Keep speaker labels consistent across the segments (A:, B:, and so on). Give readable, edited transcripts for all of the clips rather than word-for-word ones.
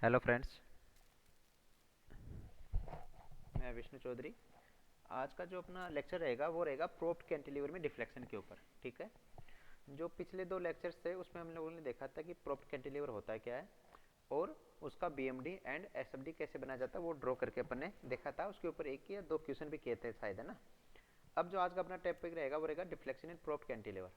A: Hello friends. मैं विष्णु चौधरी। आज का जो अपना लेक्चर रहेगा वो रहेगा प्रोप्ड कैंटिलीवर में डिफ्लेक्शन के ऊपर। ठीक है। जो पिछले दो लेक्चर्स थे उसमें हम लोगों ने देखा था कि प्रोप्ड कैंटिलीवर होता है क्या है और उसका बीएमडी एंड एसएफडी कैसे बनाया जाता है वो ड्रॉ करके अपन ने देखा था। उसके ऊपर एक या दो क्वेश्चन भी किए थे शायद, है ना। अब जो आज का अपना टॉपिक रहेगा वो रहेगा डिफ्लेक्शन इन प्रोप्ड कैंटिलीवर।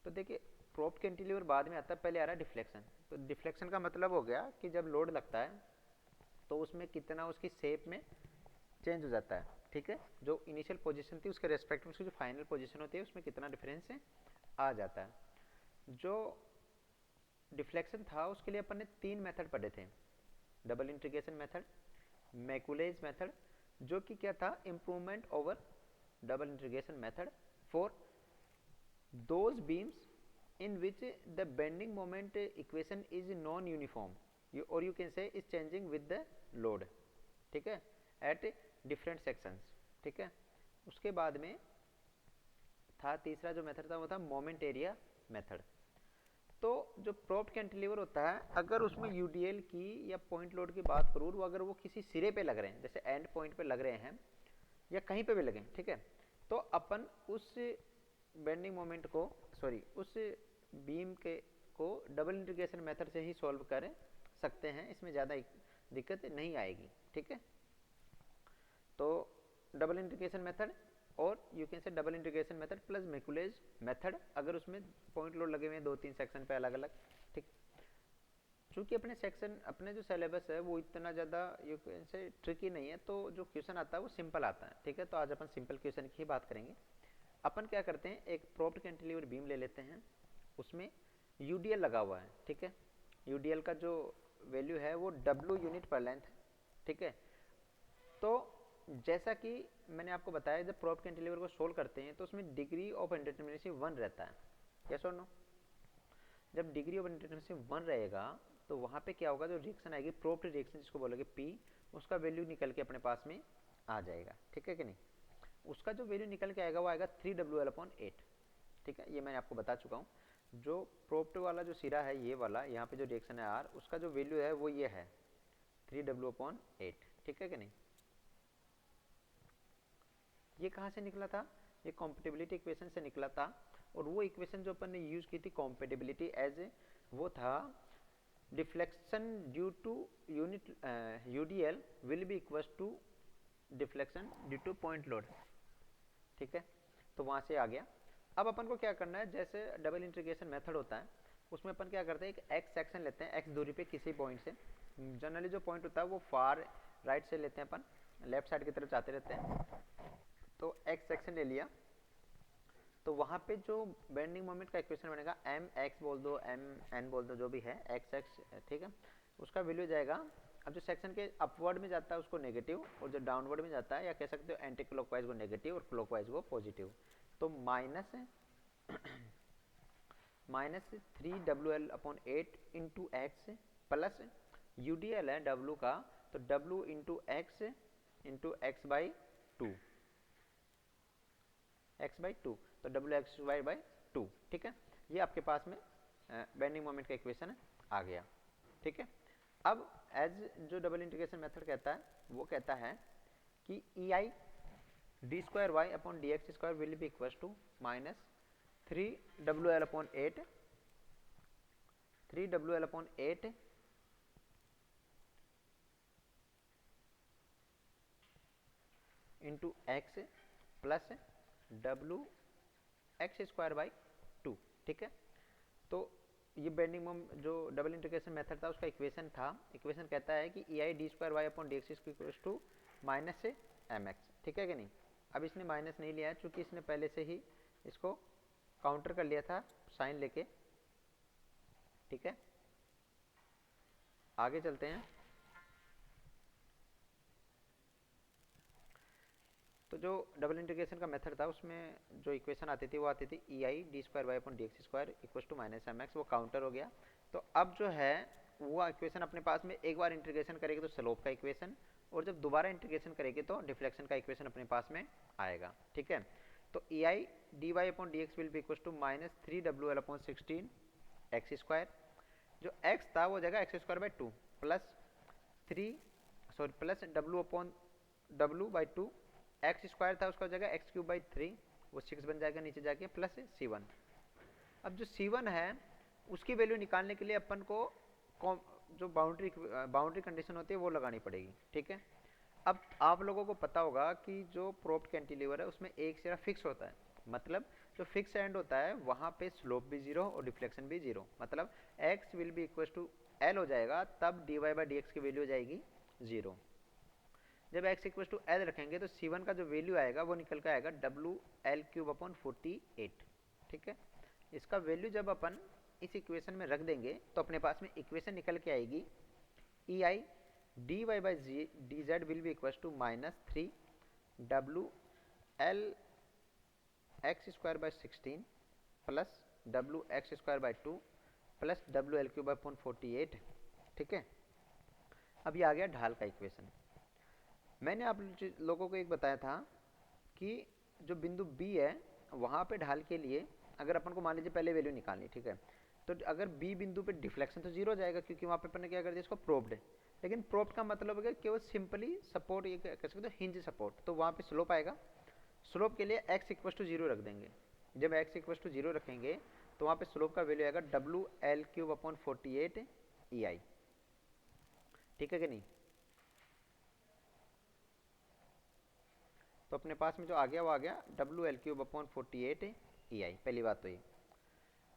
A: तो देखिए, प्रोप्ड कैंटिलीवर बाद में आता है, पहले आ रहा है डिफ्लेक्शन। तो डिफ्लेक्शन का मतलब हो गया कि जब लोड लगता है तो उसमें कितना उसकी शेप में चेंज हो जाता है। ठीक है। जो इनिशियल पोजीशन थी उसके रेस्पेक्ट में उसकी जो फाइनल पोजीशन होती है उसमें कितना डिफरेंस आ जाता है। जो डिफ्लेक्शन था उसके लिए अपन ने तीन मेथड पढ़े थे। डबल इंटीग्रेशन मेथड, मैकुलेज मेथड, जो कि क्या था, improvement over double integration method for those beams in which the bending moment equation is non uniform, or you can say is changing with the load। ठीक है। at different sections। ठीक है। उसके बाद में था तीसरा जो मेथड था वो था मोमेंट एरिया मेथड। तो जो प्रोप्ड कैंटिलीवर होता है अगर उसमें यूडीएल की या पॉइंट लोड की बात करूँ तो अगर वो किसी सिरे पे लग रहे हैं, जैसे एंड पॉइंट पे लग रहे हैं या कहीं पे भी लगे, ठीक है, तो अपन उस बेंडिंग मोमेंट को, सॉरी, उस बीम के को डबल इंटीग्रेशन मेथड से ही सॉल्व कर सकते हैं। इसमें ज़्यादा दिक्कत नहीं आएगी। ठीक है। तो डबल इंटीग्रेशन मेथड और you can say double integration method plus Macaulay's method, अगर उसमें पॉइंट लोड लगे हुए हैं दो तीन सेक्शन पे अलग अलग। ठीक। चूंकि अपने सेक्शन, अपने जो सिलेबस है वो इतना ज़्यादा यू कैन से ट्रिकी नहीं है, तो जो क्वेश्चन आता है वो सिंपल आता है। ठीक है। तो आज अपन सिंपल क्वेश्चन की ही बात करेंगे। अपन क्या करते हैं, एक प्रोप्ड कैंटिलीवर बीम ले लेते हैं, उसमें यूडीएल लगा हुआ है। ठीक है। यूडीएल का जो वैल्यू है वो डब्ल्यू यूनिट पर लेंथ। ठीक है। तो जैसा कि मैंने आपको बताया, जब प्रोप्ड कैंटिलीवर को सोल्व करते हैं तो उसमें डिग्री ऑफ इंडिटरमिनेसी 1 रहता है। यस और नो। जब डिग्री ऑफ इंडिटरमिनेसी 1 रहेगा तो वहाँ पे क्या होगा, जो रिएक्शन आएगी प्रोप्ड रिएक्शन जिसको बोलोगे पी, उसका वैल्यू निकल के अपने पास में आ जाएगा। ठीक है कि नहीं। उसका जो वैल्यू निकल के आएगा वो आएगा 3WL/8। ठीक है। ये मैंने आपको बता चुका हूँ। जो प्रोप्ट वाला जो सिरा है ये वाला, यहाँ पे जो रिएक्शन है आर, उसका जो वैल्यू है वो ये है 3W/8। ठीक है कि नहीं। ये कहाँ से निकला था, ये कॉम्पेटिबिलिटी इक्वेशन से निकला था। और वो इक्वेशन जो अपन ने यूज की थी कॉम्पेटिबिलिटी एज ए, वो था deflection due to unit UDL will be equal to deflection due to point load. ठीक है। तो वहाँ से आ गया। अब अपन को क्या करना है, जैसे डबल इंटीग्रेशन मेथड होता है उसमें अपन क्या करते हैं, एक एक्स सेक्शन लेते हैं एक्स दूरी पे किसी पॉइंट से। जनरली जो पॉइंट होता है वो फार राइट से लेते हैं अपन, लेफ्ट साइड की तरफ जाते रहते हैं। तो एक्स सेक्शन ले लिया, तो वहाँ पे जो बेंडिंग मोमेंट का इक्वेशन बनेगा, एम एक्स बोल दो, एम एन बोल दो, जो भी है एक्स एक्स। ठीक है। उसका वैल्यू जाएगा, अब जो सेक्शन के अपवर्ड में जाता है उसको नेगेटिव, और जो डाउनवर्ड में जाता है या कह सकते हो एंटी क्लॉकवाइज को नेगेटिव और क्लॉकवाइज को पॉजिटिव। तो minus 3WL/8 into x plus UDL है डब्लू का, तो W into x by two, x/2, तो WX/2। ठीक है। ये आपके पास में बेंडिंग मोमेंट का इक्वेशन आ गया। ठीक है। अब एज जो डबल इंटीग्रेशन मेथड कहता है वो कहता है कि EI d2y/dx² will be equal to minus 3WL/8 into x plus WX²/2। ठीक है। तो ये बेंडिंग मोमेंट जो डबल इंटीग्रेशन मेथड था उसका इक्वेशन था, इक्वेशन कहता है कि EI d2y/dx टू माइनस से mx। ठीक है कि नहीं। अब इसने माइनस नहीं लिया है चूंकि इसने पहले से ही इसको काउंटर कर लिया था साइन लेके। ठीक है। आगे चलते हैं। तो जो डबल इंटीग्रेशन का मेथड था उसमें जो इक्वेशन आती थी वो आती थी EI d2y/dx² equal to minus mx, वो काउंटर हो गया। तो अब जो है वो इक्वेशन अपने पास में एक बार इंटीग्रेशन करेगी तो स्लोप का इक्वेशन, और जब दोबारा इंटीग्रेशन करेगी तो डिफ्लेक्शन का इक्वेशन अपने पास में आएगा। ठीक है। तो EI dy/dx will be equal to minus 3WL/16 x²। जो x था वो हो जाएगा x square by two plus three sorry plus W upon W by two, x square था उसका हो जाएगा एक्स क्यूब बाई थ्री, वो 6 बन जाएगा नीचे जाके प्लस C1। अब जो C1 है उसकी वैल्यू निकालने के लिए अपन को जो बाउंड्री कंडीशन होती है वो लगानी पड़ेगी, ठीक है। अब आप लोगों को पता होगा कि जो प्रोप्ड कैंटिलीवर है उसमें एक सिरा फिक्स होता है, मतलब जो फिक्स एंड होता है वहाँ पे स्लोप भी जीरो और डिफ्लेक्शन भी जीरो, मतलब x will be equal to L हो जाएगा, तब dy बाई डी की वैल्यू हो जाएगी जीरो। जब x इक्वल टू L रखेंगे तो C1 का जो वैल्यू आएगा वो निकल कर आएगा WL³ अपॉन 48, ठीक है। इसका वैल्यू जब अपन इस इक्वेशन में रख देंगे तो अपने पास में इक्वेशन निकल के आएगी EI dy by dz will be equals to minus 3 WL x square by 16 plus W x square by 2 plus WL³ upon 48, ठीक है। अब ये आ गया ढाल का इक्वेशन। मैंने आप लोगों को एक बताया था कि जो बिंदु B है वहाँ पे ढाल के लिए अगर अपन को मान लीजिए पहले वैल्यू निकालनी, ठीक है, तो अगर B बिंदु पे डिफ्लेक्शन तो जीरो हो जाएगा क्योंकि वहाँ पे अपन ने क्या कर दिया, इसको प्रोब्ड है। लेकिन प्रोब्ड का मतलब है केवल सिंपली सपोर्ट, ये कह सकते हो हिंज सपोर्ट, तो वहाँ पे स्लोप आएगा। स्लोप के लिए x इक्वल टू जीरो रख देंगे। जब x इक्वल टू जीरो रखेंगे तो वहाँ पे स्लोप का वैल्यू आएगा WL³ अपॉन 48 EI, ठीक है कि नहीं। तो अपने पास में जो आ गया वो आ गया WL³ अपॉन 48 EI, पहली बात तो ये।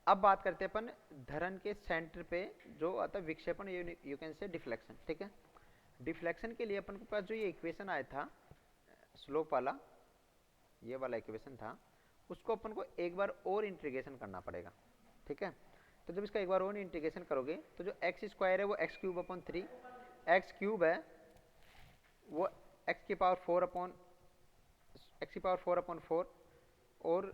A: अब बात करते हैं अपन धरन के सेंटर पे जो आता है विक्षेपण, यू कैन से डिफ्लेक्शन, ठीक है। डिफ्लेक्शन के लिए अपन के पास जो ये इक्वेशन आया था स्लोप वाला, ये वाला इक्वेशन था, उसको अपन को एक बार और इंटीग्रेशन करना पड़ेगा, ठीक है। तो जब इसका एक बार और इंटीग्रेशन करोगे तो जो एक्स स्क्वायर है वो x³ अपॉन 3, एक्स क्यूब है वो x की पावर 4 अपॉन 4, और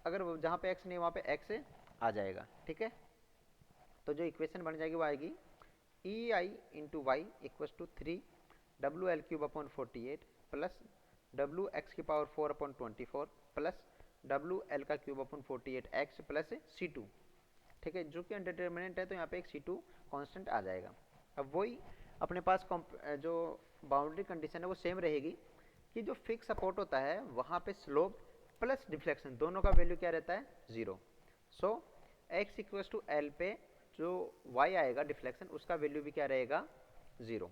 A: अगर जहाँ पे x नहीं वहाँ पे x आ जाएगा, ठीक है। तो जो इक्वेशन बन जाएगी वो आएगी EI into y equal to 3 WL³ upon 48 plus WX की पावर 4 अपॉन 24 प्लस WL का cube upon 48x plus C2, ठीक है, जो कि अनडिटरमिनेंट है तो यहाँ पे एक C2 कांस्टेंट आ जाएगा। अब वही अपने पास जो बाउंड्री कंडीशन है वो सेम रहेगी कि जो फिक्स सपोर्ट होता है वहाँ पे स्लोप प्लस डिफ्लेक्शन दोनों का वैल्यू क्या रहता है, zero. So x equal to L पे जो y आएगा डिफ्लेक्शन उसका वैल्यू भी क्या रहेगा, zero.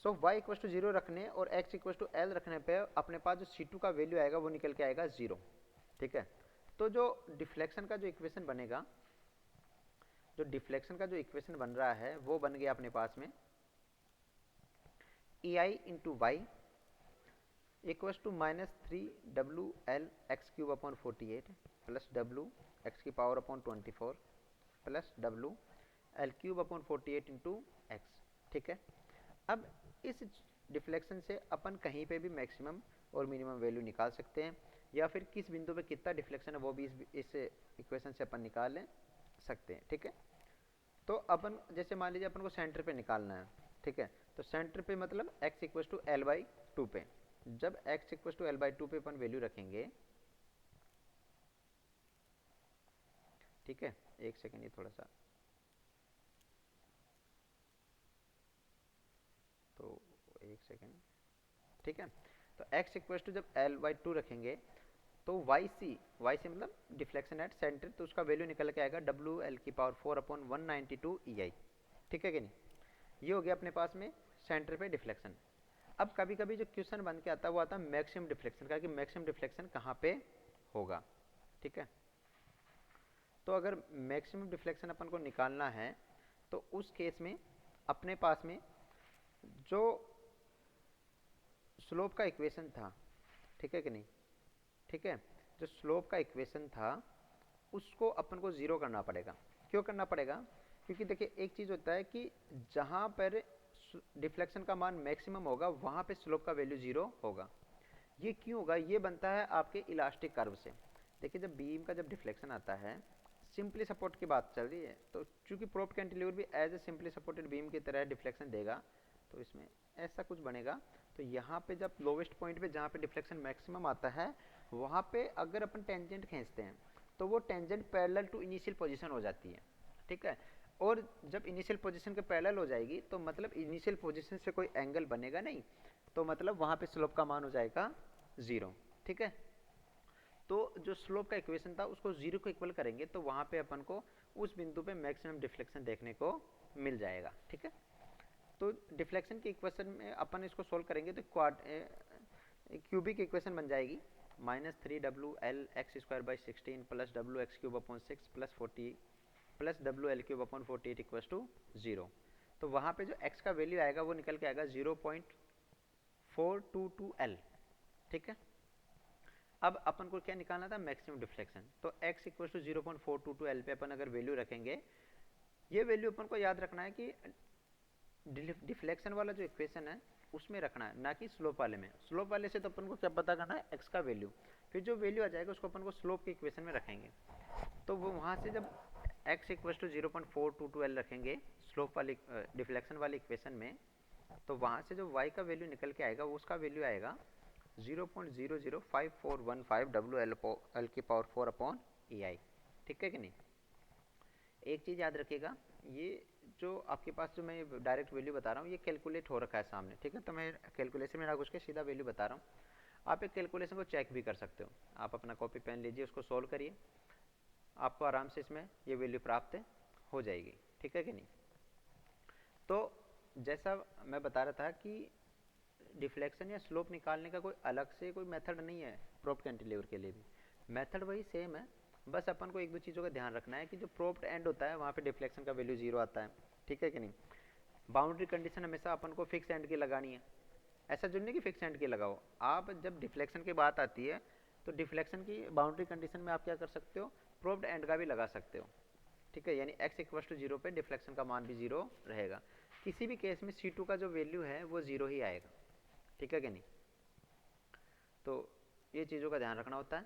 A: So y equal to zero रखने और x इक्वल टू L रखने पे अपने पास जो C2 का वैल्यू आएगा वो निकल के आएगा जीरो, ठीक है। तो जो डिफ्लेक्शन का जो इक्वेशन बनेगा, जो डिफ्लेक्शन का जो इक्वेशन बन रहा है वो बन गया अपने पास में EI into y equal to minus 3 WL x³ upon 48 plus W x की power upon 24 plus WL³ upon 48 into x, ठीक है। अब इस डिफ्लेक्शन से अपन कहीं पे भी मैक्सिमम और मिनिमम वैल्यू निकाल सकते हैं, या फिर किस बिंदु पे कितना डिफ्लेक्शन है वो भी इस इक्वेशन से अपन निकाल सकते हैं, ठीक है। तो अपन जैसे मान लीजिए अपन को सेंटर पे निकालना है, ठीक है, तो सेंटर पे मतलब x equal to L by two पे, जब x equal to L by two पे अपन वैल्यू रखेंगे, ठीक है, एक सेकेंड ये थोड़ा सा, तो एक सेकेंड, ठीक है। तो x इक्वल टू जब L बाई टू रखेंगे तो YC मतलब डिफ्लेक्शन एट सेंटर, तो उसका वैल्यू निकल के आएगा WL की पावर 4 अपॉन 192 EI, ठीक है कि नहीं। ये हो गया अपने पास में सेंटर पे डिफ्लेक्शन। अब कभी कभी जो क्वेश्चन बन के आता है वो आता है मैक्सिमम डिफ्लेक्शन का, कि मैक्सिमम डिफ्लेक्शन कहाँ पे होगा, ठीक है। तो अगर मैक्सिमम डिफ्लेक्शन अपन को निकालना है तो उस केस में अपने पास में जो स्लोप का इक्वेशन था, ठीक है कि नहीं, ठीक है, जो स्लोप का इक्वेशन था उसको अपन को जीरो करना पड़ेगा। क्यों करना पड़ेगा, क्योंकि देखिए एक चीज होता है कि जहां पर डिफ्लेक्शन का मान मैक्सिमम होगा वहां पे स्लोप का वैल्यू जीरो होगा। ये क्यों होगा, ये बनता है आपके इलास्टिक कर्व से। देखिए जब बीम का जब डिफ्लेक्शन आता है, सिंपली सपोर्ट की बात चल रही है, तो चूंकि प्रोप्ड कैंटिलीवर भी as a simply supported beam की तरह डिफ्लेक्शन देगा, तो इसमें ऐसा कुछ बनेगा। तो यहाँ पे जब लोवेस्ट पॉइंट पे जहाँ पे डिफ्लेक्शन मैक्सिमम आता है वहाँ पे अगर अपन टेंजेंट खींचते हैं तो वो tangent parallel to initial position हो जाती है, ठीक है। और जब इनिशियल पोजीशन के पैरेलल हो जाएगी तो मतलब इनिशियल पोजीशन से कोई एंगल बनेगा नहीं, तो मतलब वहाँ पे स्लोप का मान हो जाएगा 0। ठीक है, तो जो स्लोप का इक्वेशन था उसको 0 को इक्वल करेंगे तो वहाँ पे अपन को उस बिंदु पे मैक्सिमम डिफ्लेक्शन देखने को मिल जाएगा। ठीक है, तो डिफ्लेक्शन के इक्वेशन में अपन इसको सोल्व करेंगे तो क्यूबिक इक्वेशन बन जाएगी -3WL(x²/16 + WX³/6 + 40 + WL³/48 = 0। तो वहाँ पे जो x का वैल्यू आएगा वो निकल के आएगा 0.422L। ठीक है, अब अपन को क्या निकालना था, मैक्सिमम डिफ्लेक्शन। तो x = 0.422L पे अपन अगर वैल्यू रखेंगे, ये वैल्यू अपन को याद रखना है कि डिफ्लेक्शन वाला जो इक्वेशन है उसमें रखना है, ना कि स्लोप वाले में। स्लोप वाले से तो अपन को क्या पता करना है, x का वैल्यू, फिर जो वैल्यू आ जाएगा उसको अपन को स्लोप के इक्वेशन में रखेंगे। तो वो वहाँ से जब x = 0.422L रखेंगे स्लोप वाली डिफ्लेक्शन वाली इक्वेशन में, तो वहाँ से जो y का वैल्यू निकल के आएगा वो उसका वैल्यू आएगा 0.005415 WL4/EI। ठीक है कि नहीं। एक चीज़ याद रखिएगा, ये जो आपके पास जो मैं डायरेक्ट वैल्यू बता रहा हूँ ये कैलकुलेट हो रखा है सामने। ठीक है, तो मैं कैलकुलेशन में ना घुस के सीधा वैल्यू बता रहा हूँ। आप एक कैलकुलेशन को चेक भी कर सकते हो। आप अपना कॉपी पेन लीजिए, उसको सोल्व करिए, आपको आराम से इसमें ये वैल्यू प्राप्त हो जाएगी। ठीक है कि नहीं। तो जैसा मैं बता रहा था कि डिफ्लेक्शन या स्लोप निकालने का कोई अलग से कोई मेथड नहीं है प्रोप्ड कैंटिलीवर के लिए भी, मेथड वही सेम है। बस अपन को एक दो चीज़ों का ध्यान रखना है कि जो प्रोप्ड एंड होता है वहाँ पे डिफ्लेक्शन का वैल्यू 0 आता है। ठीक है कि नहीं। बाउंड्री कंडीशन हमेशा अपन को फिक्स एंड की लगानी है, ऐसा जो नहीं कि फिक्स एंड की लगाओ। आप जब डिफ्लेक्शन की बात आती है तो डिफ्लेक्शन की बाउंड्री कंडीशन में आप क्या कर सकते हो, प्रोप्ड एंड का भी लगा सकते हो। ठीक है, यानी x = 0 पे डिफ्लेक्शन का मान भी 0 रहेगा। किसी भी केस में C2 का जो वैल्यू है वो 0 ही आएगा। ठीक है कि नहीं। तो ये चीज़ों का ध्यान रखना होता है।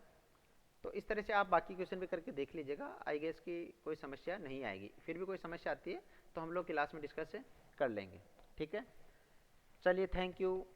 A: तो इस तरह से आप बाकी क्वेश्चन भी करके देख लीजिएगा, आई गेस की कोई समस्या नहीं आएगी। फिर भी कोई समस्या आती है तो हम लोग क्लास में डिस्कस कर लेंगे। ठीक है, चलिए, थैंक यू।